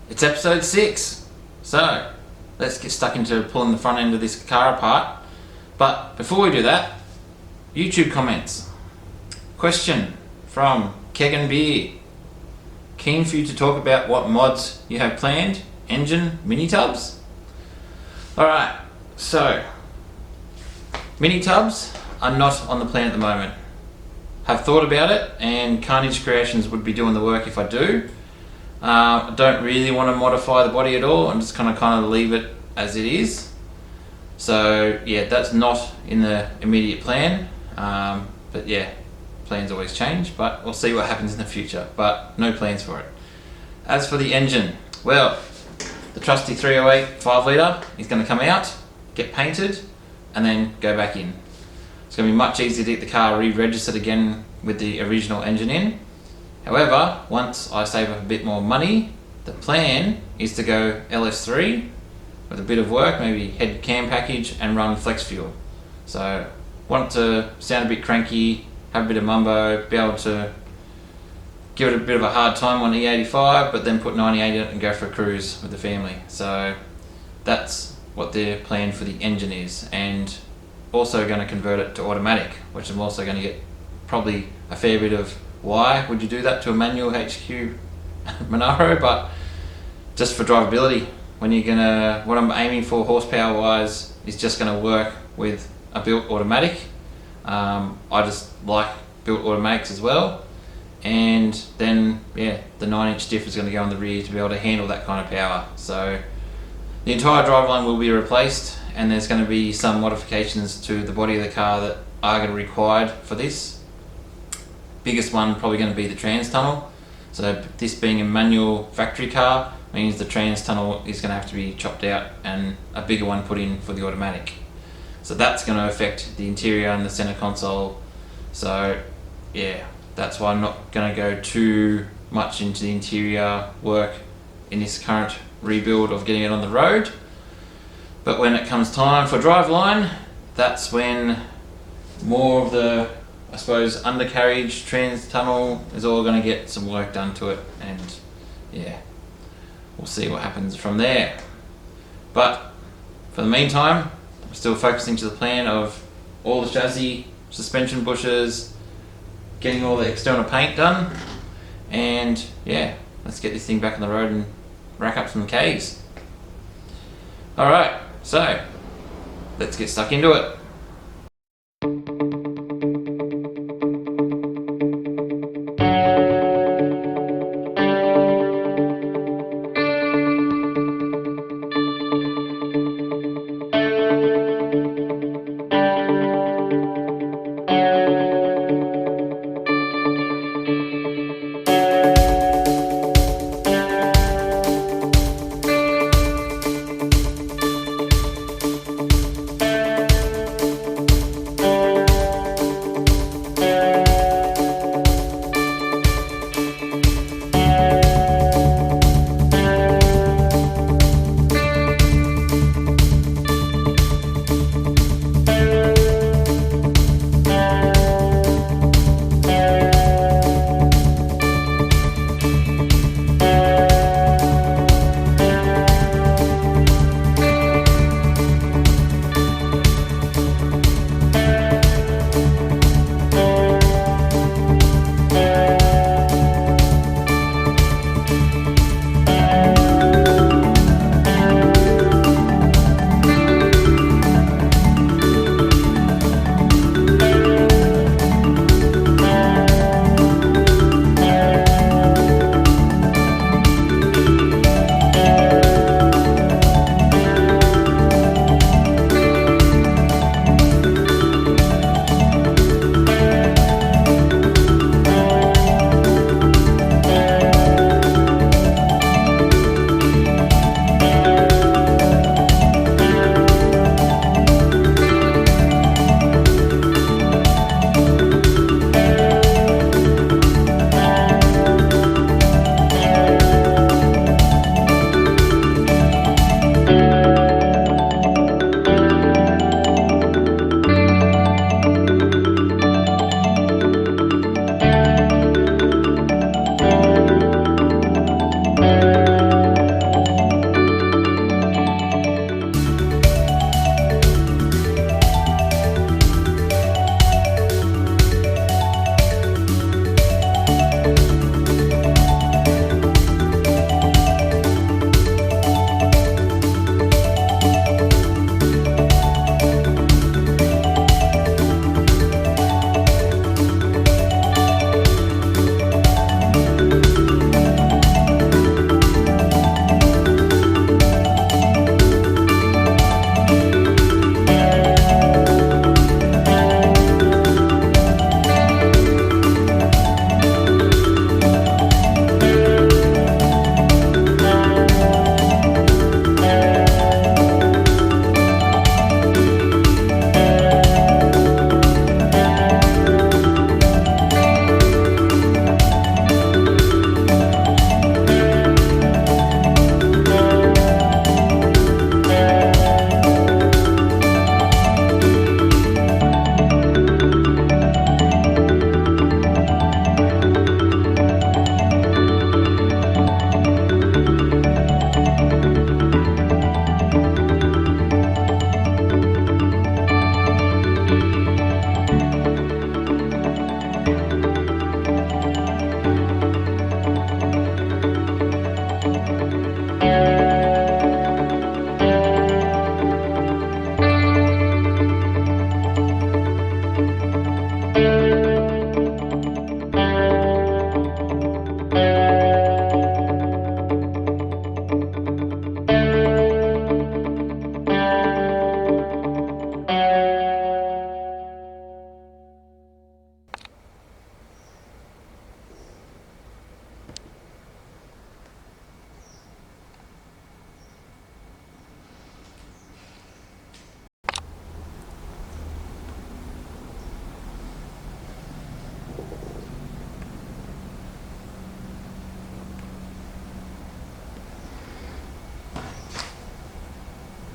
It's episode 6. So let's get stuck into pulling the front end of this car apart. But before we do that, YouTube comments. Question from Keg and Beer. Keen for you to talk about what mods you have planned. Engine, mini tubs. Alright, so mini tubs are not on the plan at the moment. Have thought about it, and Carnage Creations would be doing the work if I do. I don't really want to modify the body at all. I'm just going to kind of leave it as it is. So yeah, that's not in the immediate plan. But yeah, plans always change, but we'll see what happens in the future. But no plans for it. As for the engine, well, the trusty 308 5 litre is going to come out, get painted, and then go back in. It's going to be much easier to get the car re-registered again with the original engine in. However, once I save up a bit more money, the plan is to go LS3 with a bit of work, maybe head cam package and run flex fuel. So want to sound a bit cranky, have a bit of mumbo, be able to give it a bit of a hard time on E85, but then put 98 in it and go for a cruise with the family. So that's what the plan for the engine is, and also going to convert it to automatic, which I'm also going to get probably a fair bit of why would you do that to a manual HQ Monaro, but just for drivability. When you're gonna, what I'm aiming for horsepower wise is just going to work with a built automatic. I just like built automatics as well, and then yeah, the 9-inch diff is going to go on the rear to be able to handle that kind of power. So the entire driveline will be replaced, and there's going to be some modifications to the body of the car that are going to be required for this. Biggest one probably going to be the trans tunnel. So this being a manual factory car means the trans tunnel is going to have to be chopped out and a bigger one put in for the automatic. So that's going to affect the interior and the center console. So yeah, that's why I'm not going to go too much into the interior work in this current rebuild of getting it on the road. But when it comes time for driveline, that's when more of the, I suppose, undercarriage trans tunnel is all going to get some work done to it, and yeah, we'll see what happens from there. But for the meantime, I'm still focusing to the plan of all the chassis, suspension bushes, getting all the external paint done, and yeah, let's get this thing back on the road and rack up some Ks. Alright, so let's get stuck into it.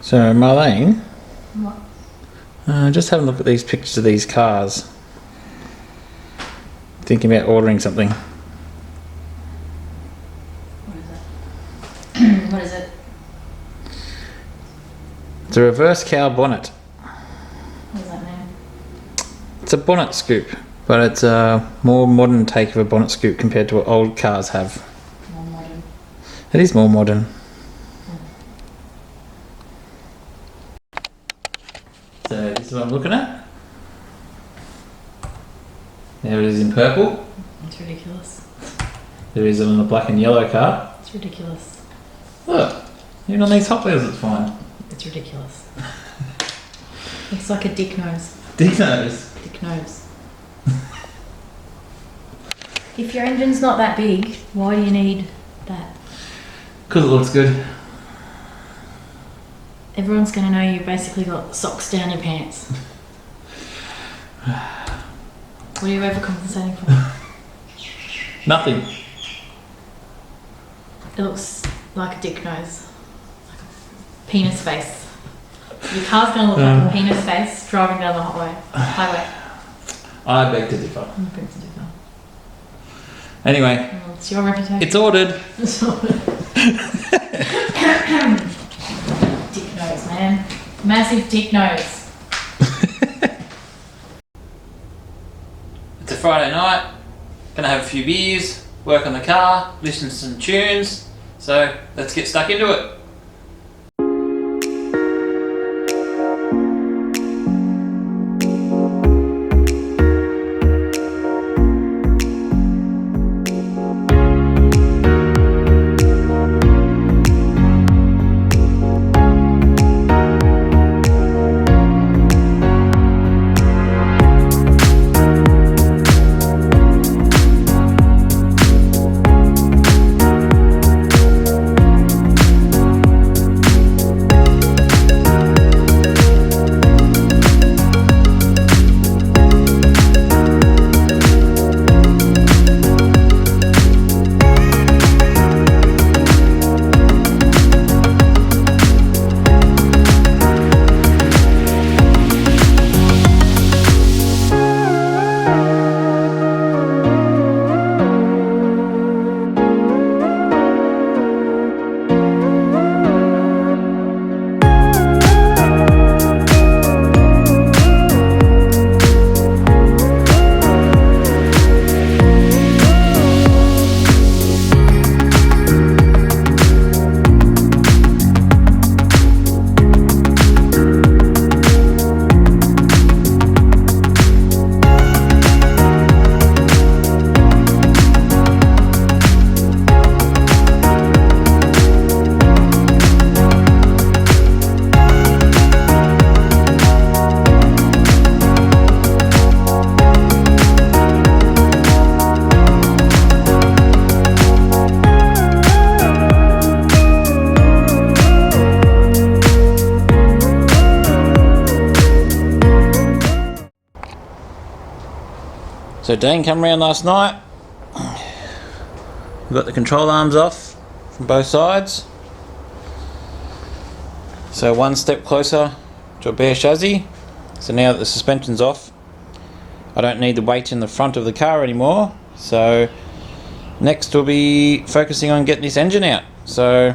So Marlene, What? just have a look at these pictures of these cars. Thinking about ordering something. What is it? What is it? It's a reverse cow bonnet. What does that mean? It's a bonnet scoop, but it's a more modern take of a bonnet scoop compared to what old cars have. More modern. It is more modern. So this is what I'm looking at. There it is in purple. It's ridiculous. There is it on the black and yellow car. It's ridiculous. Look, even on these Hot Wheels it's fine. It's ridiculous. Looks like a dick nose. Dick nose. Dick nose. If your engine's not that big, why do you need that? Because it looks good. Everyone's going to know you basically got socks down your pants. What are you overcompensating for? Nothing. It looks like a dick nose. Like a penis face. Your car's going to look like a penis face driving down the highway. I beg to differ. I'm beg to differ. Anyway, Well, it's your reputation. it's ordered. It's ordered. Dick nose, man. Massive dick nose. It's a Friday night. Gonna have a few beers, work on the car, listen to some tunes. So let's get stuck into it. So Dean came around last night. We got the control arms off from both sides. So one step closer to a bare chassis. So now that the suspension's off, I don't need the weight in the front of the car anymore. So next we'll be focusing on getting this engine out. So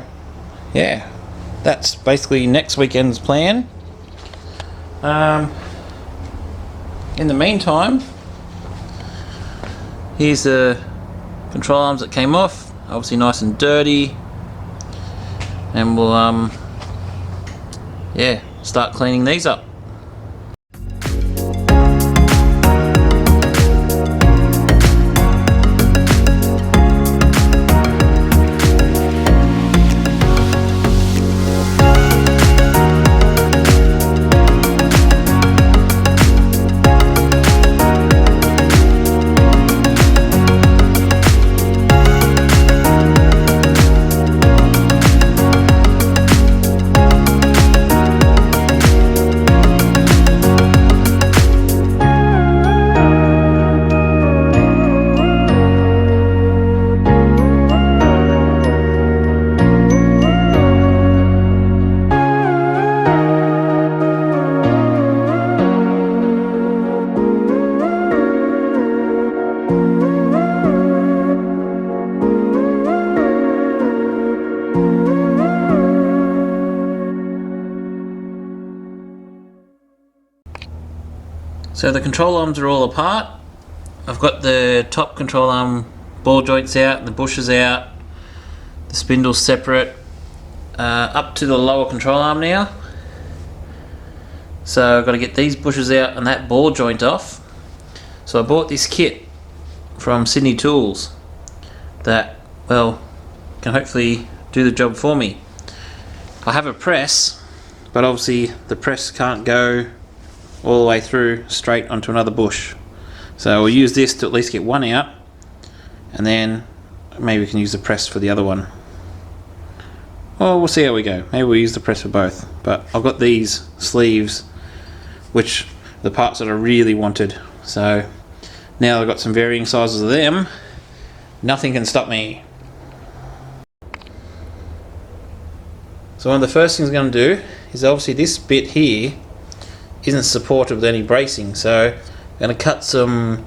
yeah, that's basically next weekend's plan. In the meantime, here's the control arms that came off, obviously nice and dirty, and we'll yeah, start cleaning these up. So the control arms are all apart. I've got the top control arm ball joints out, the bushes out, the spindle's separate. Up to the lower control arm now. So I've got to get these bushes out and that ball joint off. So I bought this kit from Sydney Tools that, well, can hopefully do the job for me. I have a press, but obviously the press can't go all the way through straight onto another bush. So we'll use this to at least get one out, and then maybe we can use the press for the other one. Well, we'll see how we go. Maybe we'll use the press for both. But I've got these sleeves, which are the parts that I really wanted. So now I've got some varying sizes of them. Nothing can stop me. So one of the first things I'm going to do is, obviously this bit here isn't supported with any bracing. So I'm going to cut some,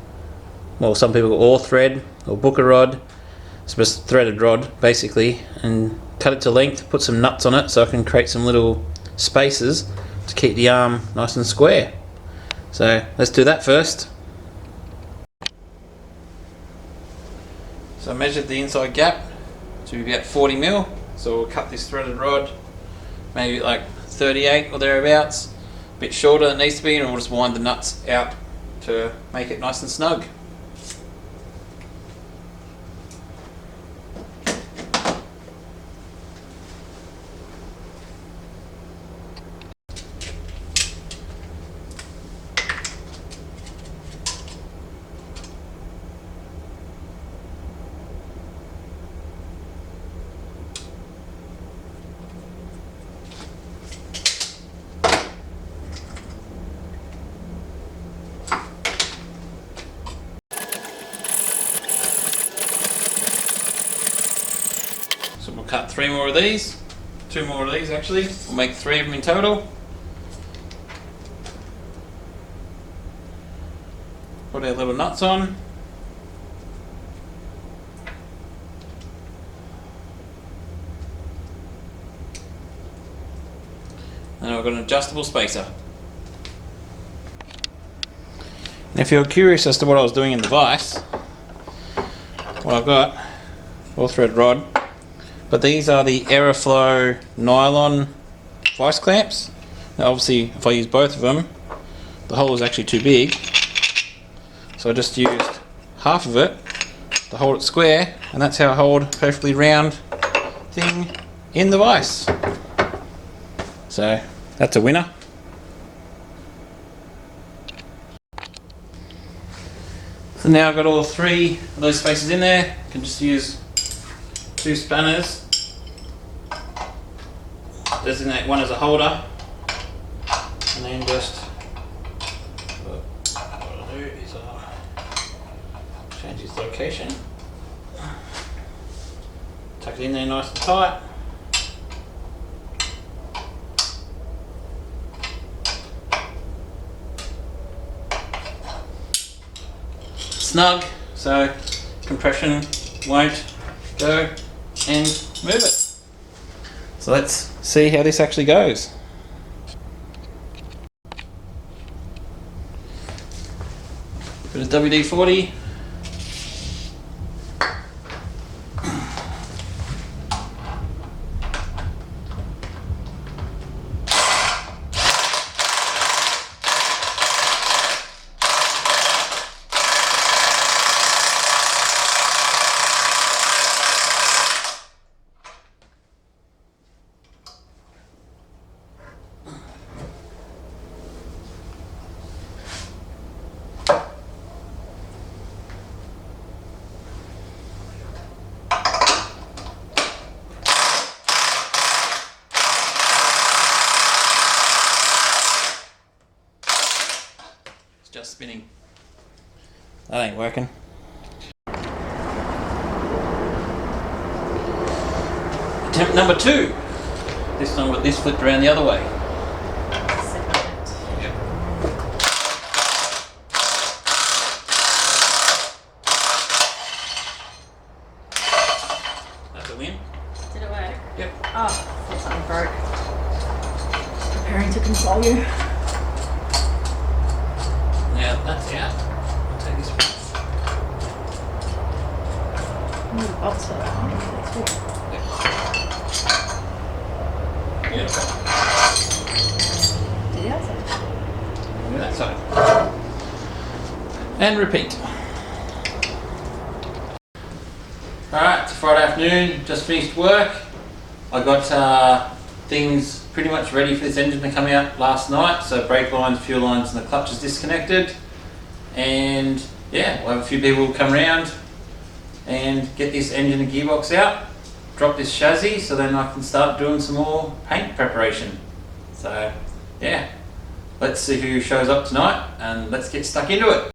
well, some people call ore thread or booker rod. It's just threaded rod basically, and cut it to length, put some nuts on it so I can create some little spaces to keep the arm nice and square. So let's do that first. So I measured the inside gap to about 40 mil. So we'll cut this threaded rod maybe like 38 or thereabouts, a bit shorter than it needs to be, and we'll just wind the nuts out to make it nice and snug. So we'll cut 3 more of these, 2 more of these actually, we'll make 3 of them in total. Put our little nuts on. And we've got an adjustable spacer. And if you're curious as to what I was doing in the vise, well, I've got all thread rod, but these are the Aeroflow nylon vice clamps. Now obviously if I use both of them, the hole is actually too big, so I just used half of it to hold it square, and that's how I hold a perfectly round thing in the vise. So that's a winner. So now I've got all 3 of those spaces in there. I can just use 2 spanners, designate one as a holder, and then just what I'll do is I'll change its location, tuck it in there nice and tight. Snug, so compression won't go and move it. So let's see how this actually goes. Bit of WD-40. Just spinning. That ain't working. Attempt number 2. This time with this flipped around the other way. Yep. That's a win. Did it work? Yep. Oh, I thought something broke. Preparing to console you. Now now that that's out, I'll take this one. Ooh, bolts for that one. That's good. Beautiful. Do the other side. Do that side. And repeat. Alright, it's a Friday afternoon, just finished work. I got things pretty much ready for this engine to come out last night. So brake lines, fuel lines and the clutch is disconnected. And yeah, we'll have a few people come around and get this engine and gearbox out, drop this chassis so then I can start doing some more paint preparation. So yeah, let's see who shows up tonight and let's get stuck into it.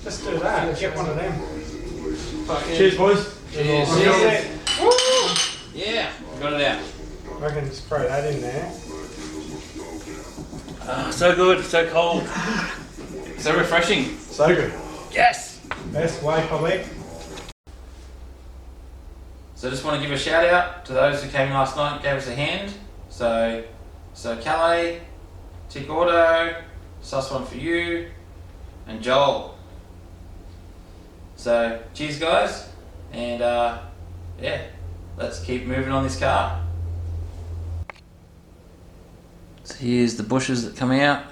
Just do that, get one of them. Fucking Cheers, boys. Cheers. Cheers. Yeah, got it out. I can spray that in there. So good, so cold, so refreshing. So good. Yes! Best way public. So I just want to give a shout out to those who came last night and gave us a hand. So Calais, Tick Auto, Sus One for You, and Joel. So cheers guys, and yeah, let's keep moving on this car. So here's the bushes that come out.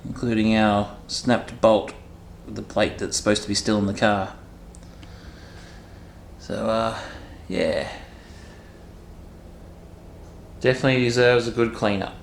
Including our snapped bolt with the plate that's supposed to be still in the car. So yeah, definitely deserves a good cleanup.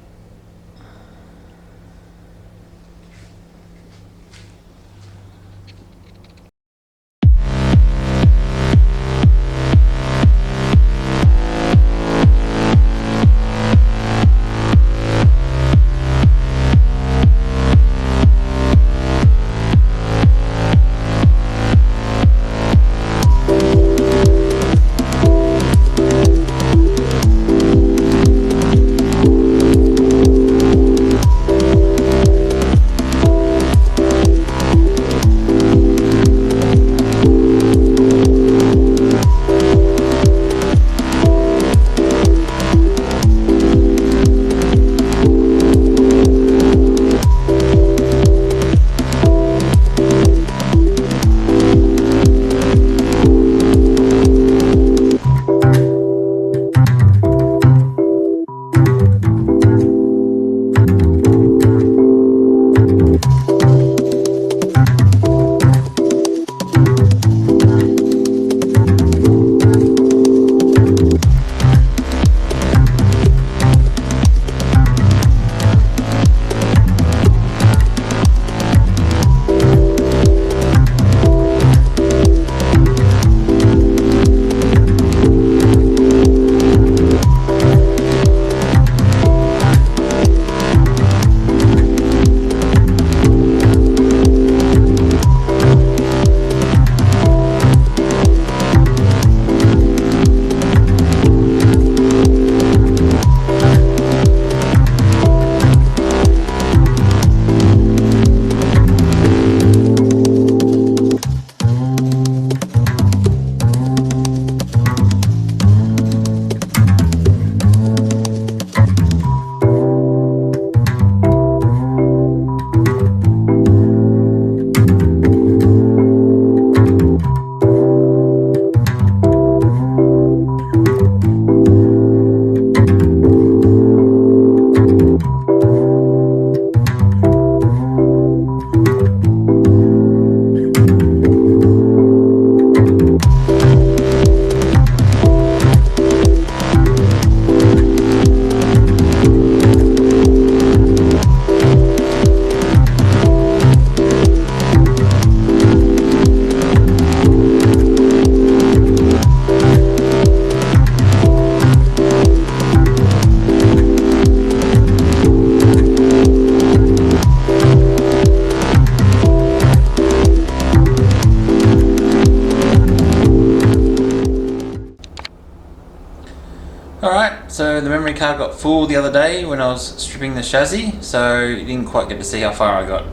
Alright, so the memory card got full the other day when I was stripping the chassis, so you didn't quite get to see how far I got.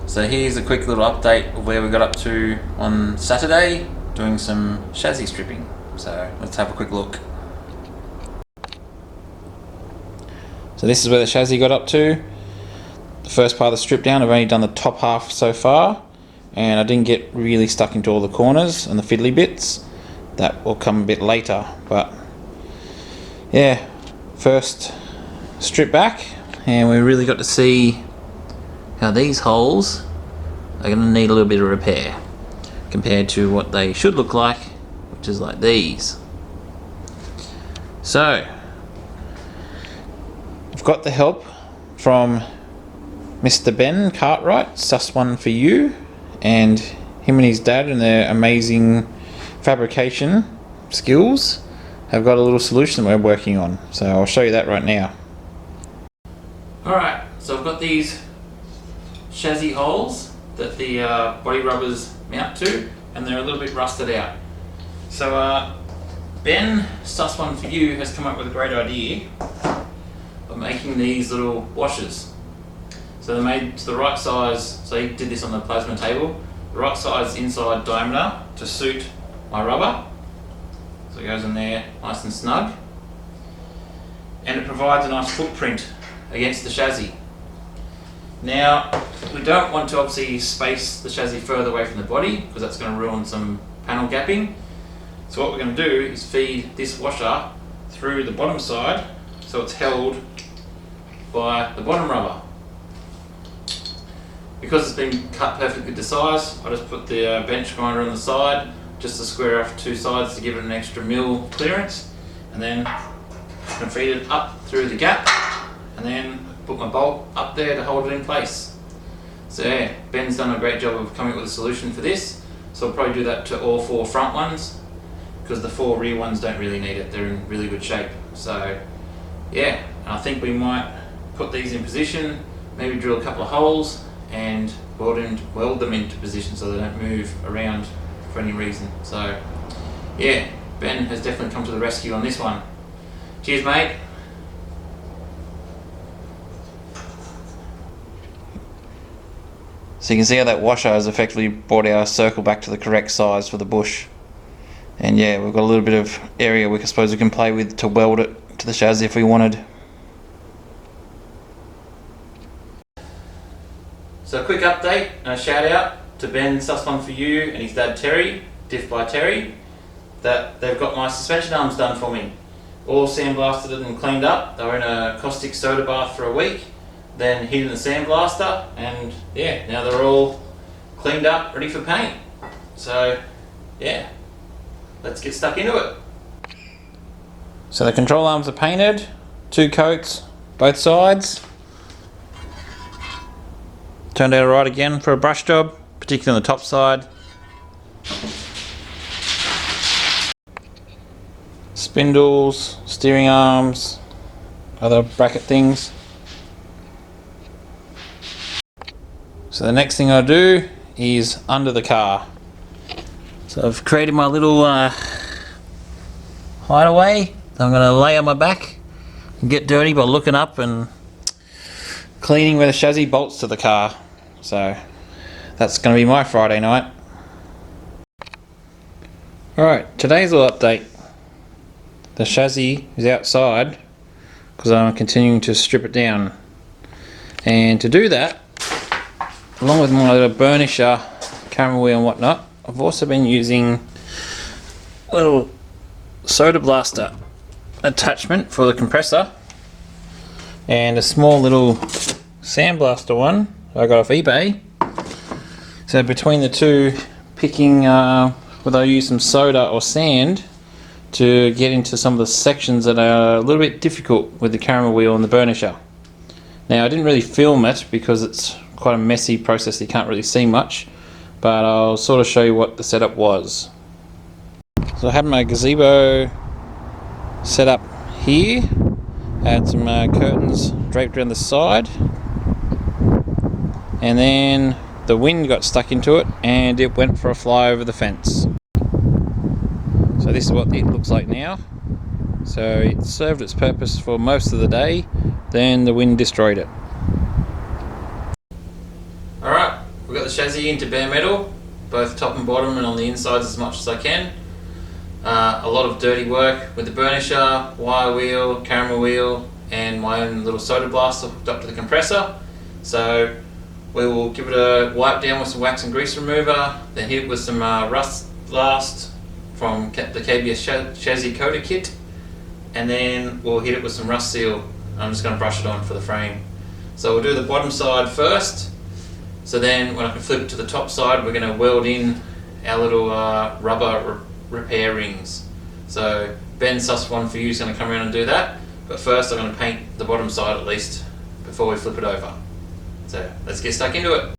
So here's a quick little update of where we got up to on Saturday, doing some chassis stripping. So let's have a quick look. So this is where the chassis got up to. The first part of the strip down, I've only done the top half so far, and I didn't get really stuck into all the corners and the fiddly bits. That will come a bit later, but yeah, first strip back, and we really got to see how these holes are going to need a little bit of repair compared to what they should look like, which is like these. So I've got the help from Mr. Ben Cartwright, sus one for you, and him and his dad and their amazing fabrication skills have got a little solution that we're working on. So I'll show you that right now. Alright, so I've got these chassis holes that the body rubbers mount to, and they're a little bit rusted out. So Ben, sus one for you, has come up with a great idea of making these little washers. So they're made to the right size, so he did this on the plasma table, the right size inside diameter to suit my rubber. So it goes in there nice and snug. And it provides a nice footprint against the chassis. Now, we don't want to obviously space the chassis further away from the body because that's going to ruin some panel gapping. So what we're going to do is feed this washer through the bottom side so it's held by the bottom rubber. Because it's been cut perfectly to size, I just put the bench grinder on the side just to square off two sides to give it an extra mil clearance, and then I can feed it up through the gap, and then put my bolt up there to hold it in place. So yeah, Ben's done a great job of coming up with a solution for this, so I'll probably do that to all four front ones because the four rear ones don't really need it, they're in really good shape. So yeah, I think we might put these in position, maybe drill a couple of holes and weld them into position so they don't move around for any reason. So yeah, Ben has definitely come to the rescue on this one. Cheers, mate. So you can see how that washer has effectively brought our circle back to the correct size for the bush. And yeah, we've got a little bit of area we suppose we can play with to weld it to the chassis if we wanted. So a quick update and a shout out to Ben, sus one for you, and his dad Terry, Diff by Terry, that they've got my suspension arms done for me. All sandblasted and cleaned up. They were in a caustic soda bath for a week, then hid in the sandblaster, and yeah, now they're all cleaned up, ready for paint. So yeah, let's get stuck into it. So the control arms are painted, 2 coats, both sides. Turned out alright again for a brush job, particularly on the top side. Spindles, steering arms, other bracket things. So the next thing I'll do is under the car. So I've created my little hideaway. I'm going to lay on my back and get dirty by looking up and cleaning where the chassis bolts to the car. So that's going to be my Friday night. Alright, today's little update. The chassis is outside because I'm continuing to strip it down. And to do that, along with my little burnisher, camera wheel and whatnot, I've also been using a little soda blaster attachment for the compressor and a small little sandblaster one I got off eBay. So between the two, picking whether I use some soda or sand to get into some of the sections that are a little bit difficult with the camera wheel and the burnisher. Now I didn't really film it because it's quite a messy process, you can't really see much, but I'll sort of show you what the setup was. So I had my gazebo set up here, I had some curtains draped around the side, and then the wind got stuck into it and it went for a fly over the fence. So this is what it looks like now. So it served its purpose for most of the day, then the wind destroyed it. Alright, we've got the chassis into bare metal, both top and bottom and on the insides as much as I can. A lot of dirty work with the burnisher, wire wheel, caramel wheel, and my own little soda blaster hooked up to the compressor. So we will give it a wipe down with some wax and grease remover, then hit it with some rust blast from the KBS chassis coater kit, and then we'll hit it with some rust seal. I'm just going to brush it on for the frame. So we'll do the bottom side first. So then when I can flip it to the top side, we're going to weld in our little rubber repair rings. So Ben Sus1 for you is going to come around and do that. But first I'm going to paint the bottom side at least before we flip it over. So let's get stuck into it.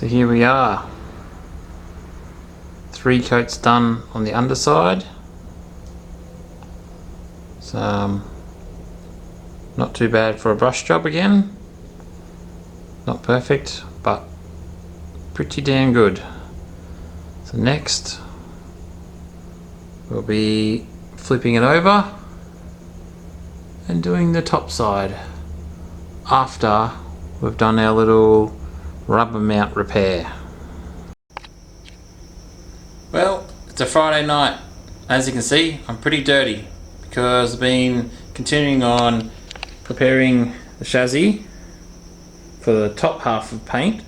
So here we are, 3 coats done on the underside. So not too bad for a brush job again. Not perfect, but pretty damn good. So next we'll be flipping it over and doing the top side after we've done our little rubber mount repair. Well, it's a Friday night. As you can see, I'm pretty dirty because I've been continuing on preparing the chassis for the top half of paint,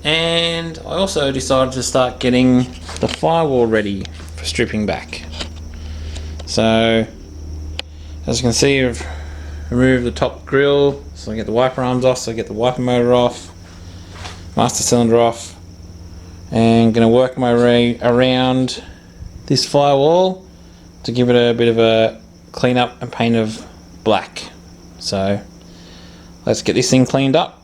and I also decided to start getting the firewall ready for stripping back. So as you can see, I've removed the top grill, so I get the wiper arms off, so I get the wiper motor off, master cylinder off, and going to work my way around this firewall to give it a bit of a clean up and paint of black. So let's get this thing cleaned up.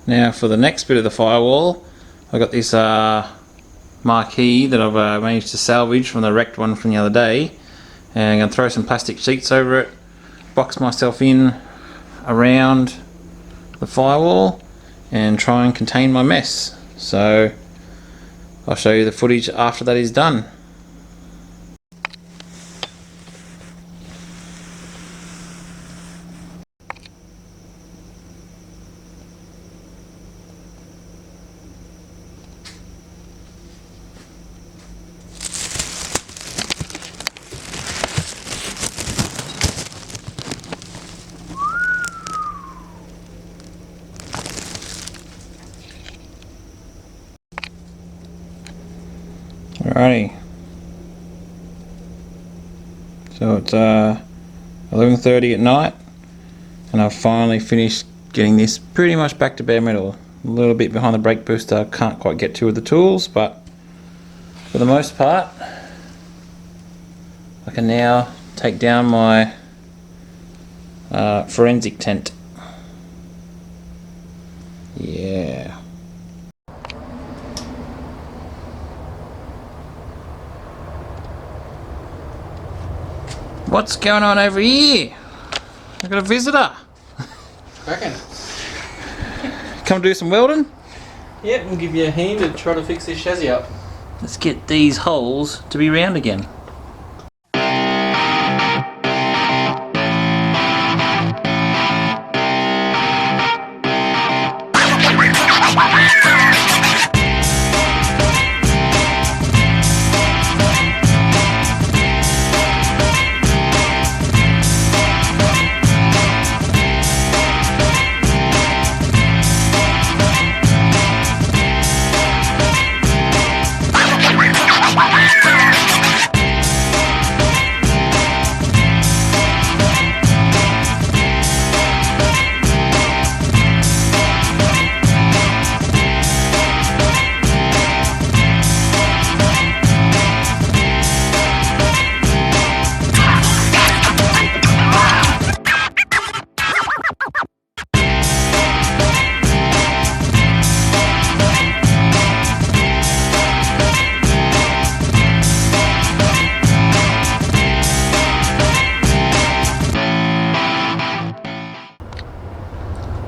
Now for the next bit of the firewall, I've got this marquee that I've managed to salvage from the wrecked one from the other day, and I'm going to throw some plastic sheets over it, box myself in around the firewall and try and contain my mess. So I'll show you the footage after that is done. Alrighty, so it's 11:30 at night and I've finally finished getting this pretty much back to bare metal. A little bit behind the brake booster, can't quite get to with the tools, but for the most part I can now take down my forensic tent. Yeah. What's going on over here? I've got a visitor. Cracking. Come do some welding? Yep, we'll give you a hand and try to fix this chassis up. Let's get these holes to be round again.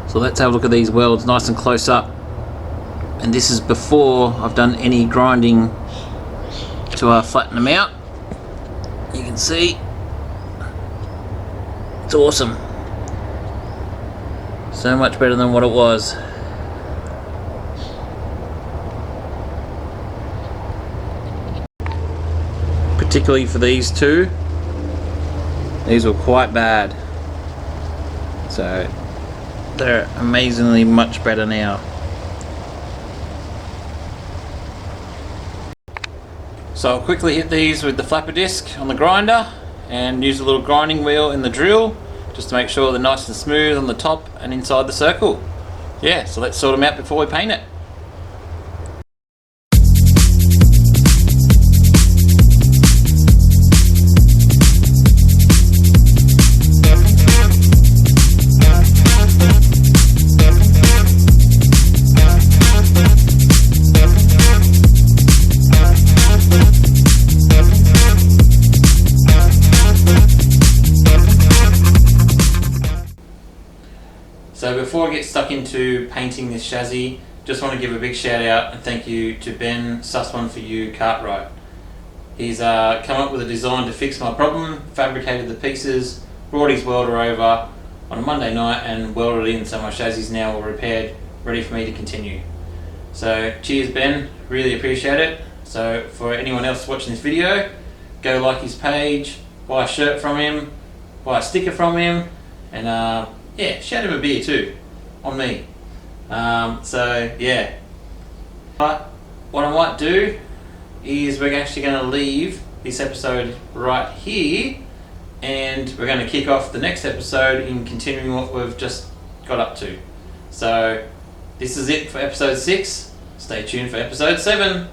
So let's have a look at these welds nice and close up. And this is before I've done any grinding to flatten them out. You can see it's awesome. So much better than what it was. particularly for these two. These were quite bad, so they're amazingly much better now. So I'll quickly hit these with the flapper disc on the grinder and use a little grinding wheel in the drill just to make sure they're nice and smooth on the top and inside the circle. Yeah, so let's sort them out before we paint it. So before I get stuck into painting this chassis, just want to give a big shout out and thank you to Ben Sus1for You Cartwright. He's come up with a design to fix my problem, fabricated the pieces, brought his welder over on a Monday night and welded in, so my chassis is now all repaired, ready for me to continue. So cheers Ben, really appreciate it. So for anyone else watching this video, go like his page, buy a shirt from him, buy a sticker from him, and yeah, shout him a beer too, on me. So yeah. But what I might do is we're actually going to leave this episode right here, and we're going to kick off the next episode in continuing what we've just got up to. So this is it for episode 6. Stay tuned for episode 7.